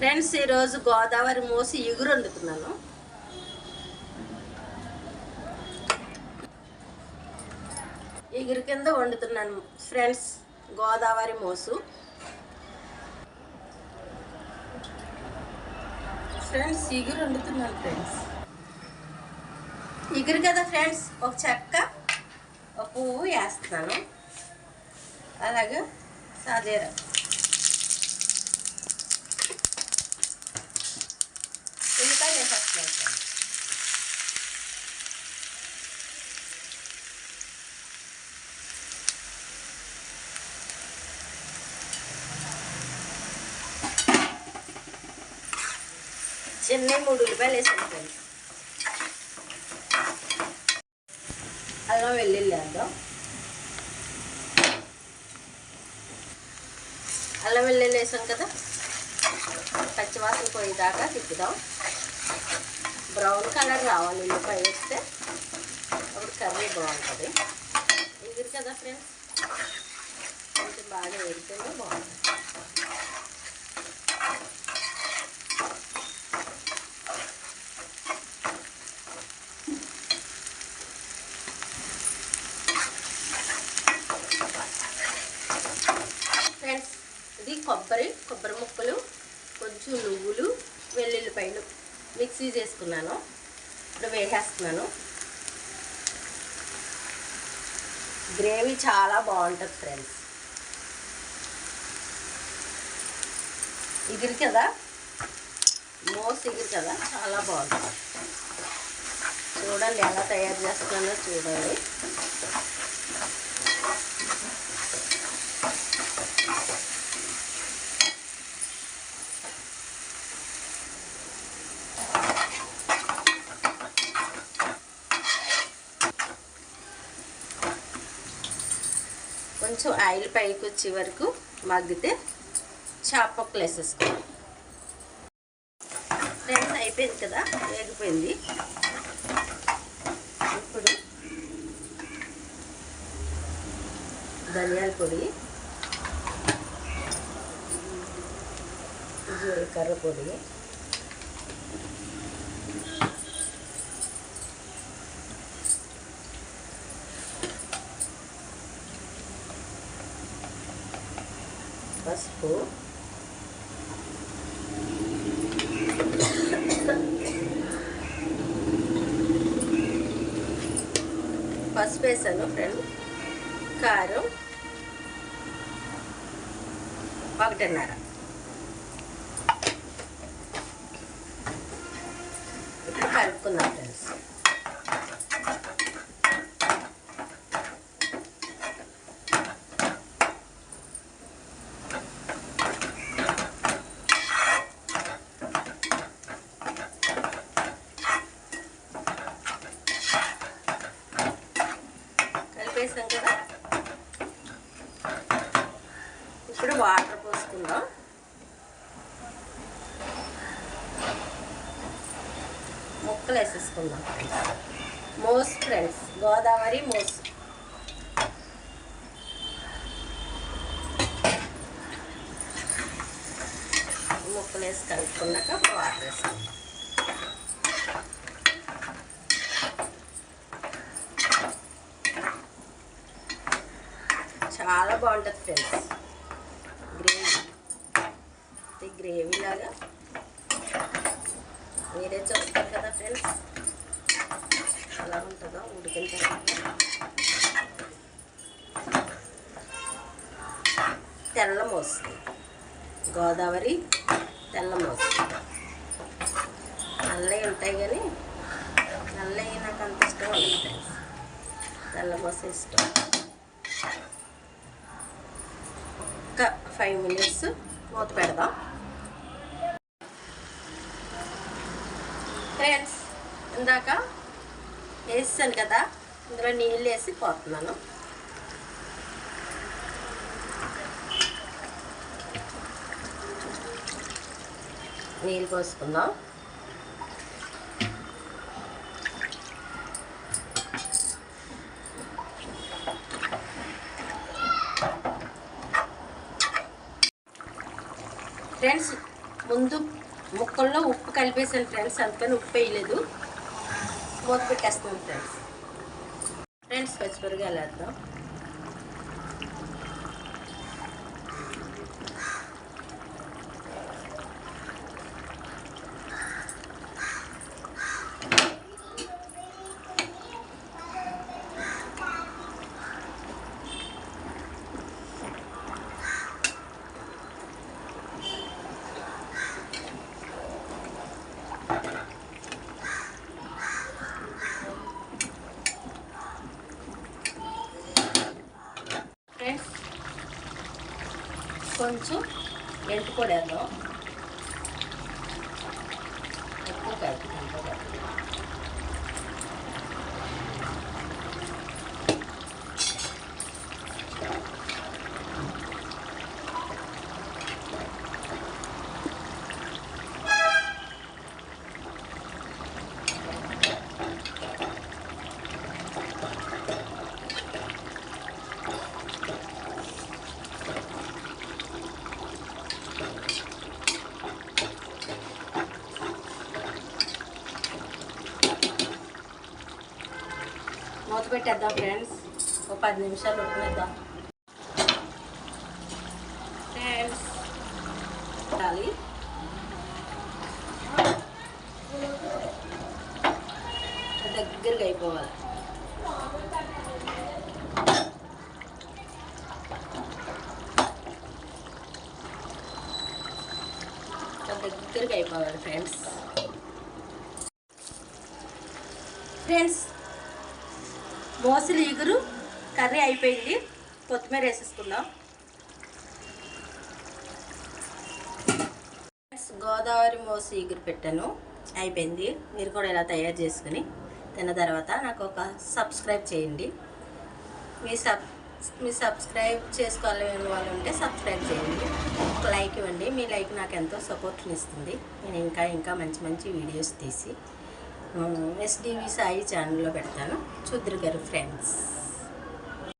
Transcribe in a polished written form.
Friends ఈరోజు గోదావరి మోసి ఎగురు వండుతున్నాను. ఎగురు కింద వండుతున్నాను ఫ్రెండ్స్, గోదావరి మోసు. ఫ్రెండ్స్ ఎగురు వండుతున్నాను ఫ్రెండ్స్. ఎగురు కదా ఫ్రెండ్స్, ఒక చెక్క ఒక పువ్వు వేస్తున్నాను. అలాగే సాదేరా ఉల్లిపాయ వేసేస్తున్నాను ఫ్రెండ్స్. చిన్న 3 ఉల్లిపాయలు వేసాను ఫ్రెండ్స్. అల్లం వెల్లుల్లి వేద్దాం. అల్లం వెల్లుల్లి వేసాం కదా, పచ్చివాసన పోయేదాకా తిప్పుదాం. బ్రౌన్ కలర్ రావాలి ఉల్లిపాయ వేస్తే, అప్పుడు కర్రీ బాగుంటుంది. ఎగురు కదా ఫ్రెండ్స్, కొంచెం బాగా ఎగిరితేనే బాగుంటుంది. ఫ్రెండ్స్ ఇది కొబ్బరి ముక్కలు, కొంచెం నువ్వులు, వెల్లుల్లిపాయలు మిక్సీ చేసుకున్నాను. ఇప్పుడు వేసేస్తున్నాను. గ్రేవీ చాలా బాగుంటుంది ఫ్రెండ్స్. ఎగురు కదా, మోస్ ఎగురు కదా, చాలా బాగుంటుంది. చూడండి ఎలా తయారు చేస్తున్నానో చూడండి. కొంచెం ఆయిల్ పైకి వచ్చే వరకు మగ్గితే చేపక్కలు వేసేసుకోవాలి. ఫ్రెండ్స్ అయిపోయింది కదా, వేగిపోయింది. ఇప్పుడు ధనియాల పొడి, జీలకర్ర పొడి, పసుపు, పసుపు వేసాను ఫ్రెండ్, కారం 1.5. ఇప్పుడు కలుపుకుందాం ఫ్రెండ్స్. వేసాం కదా, ఇప్పుడు వాటర్ పోసుకుందాం. ముక్కలు వేసేసుకుందాం. మోస్ ఫ్రెండ్స్, గోదావరి మోస్. ముక్కలు వేసి కలుపుకున్నాక వాటర్ వేసుకుందాం. చాలా బాగుంటుంది ఫ్రెండ్స్ గ్రేవీ లాగా. మీరే చూస్తారు కదా ఫ్రెండ్స్ ఎలా ఉంటుందో ఉడికిన తర్వాత. తెల్ల మోస్, గోదావరి తెల్ల మోస్. నల్లవి ఉంటాయి కానీ నల్లవి నాకు అంత ఇష్టం ఉండదు ఫ్రెండ్స్, తెల్ల మోస్ ఇష్టం. 5 minutes మూత పెడదాం ఫ్రెండ్స్. ఇందాక వేసాను కదా, ఇందులో నీళ్ళు వేసి పోతున్నాను. నీళ్ళు పోసుకుందాం. ఫ్రెండ్స్ ముందు ముక్కల్లో ఉప్పు కలిపేసాను ఫ్రెండ్స్, అందుకని ఉప్పు వేయలేదు. మూత పెట్టేస్తాను ఫ్రెండ్స్. పచ్చిమిరపకాయలు వేద్దాం. ఫ్రెండ్స్ కొంచెం మెంతి పొడి వేద్దాం. ఎక్కువ కాదు, అంతా కాదు. మూత పెట్టేద్దాం ఫ్రెండ్స్. ఒక 10 నిమిషాలు ఉడకనిద్దాం ఫ్రెండ్స్. పెట్టాలి. దగ్గరగా అయిపోవాలి. దగ్గరగా అయిపోవాలి ఫ్రెండ్స్. మోసలి ఇగురు కర్రీ అయిపోయింది. కొత్తిమీర వేసేసుకుందాం. గోదావరి మోసి ఇగురు పెట్టాను, అయిపోయింది. మీరు కూడా ఇలా తయారు చేసుకుని తిన్న తర్వాత నాకు ఒక సబ్స్క్రైబ్ చేయండి. మీ సబ్స్క్రైబ్ చేసుకోవాలని వాళ్ళు ఉంటే సబ్స్క్రైబ్ చేయండి. ఒక లైక్ ఇవ్వండి. మీ లైక్ నాకు ఎంతో సపోర్ట్ని ఇస్తుంది. నేను ఇంకా మంచి మంచి వీడియోస్ తీసి ఎస్డివి సాయి ఛానల్లో పెడతాను. చూద్దరు గారు ఫ్రెండ్స్.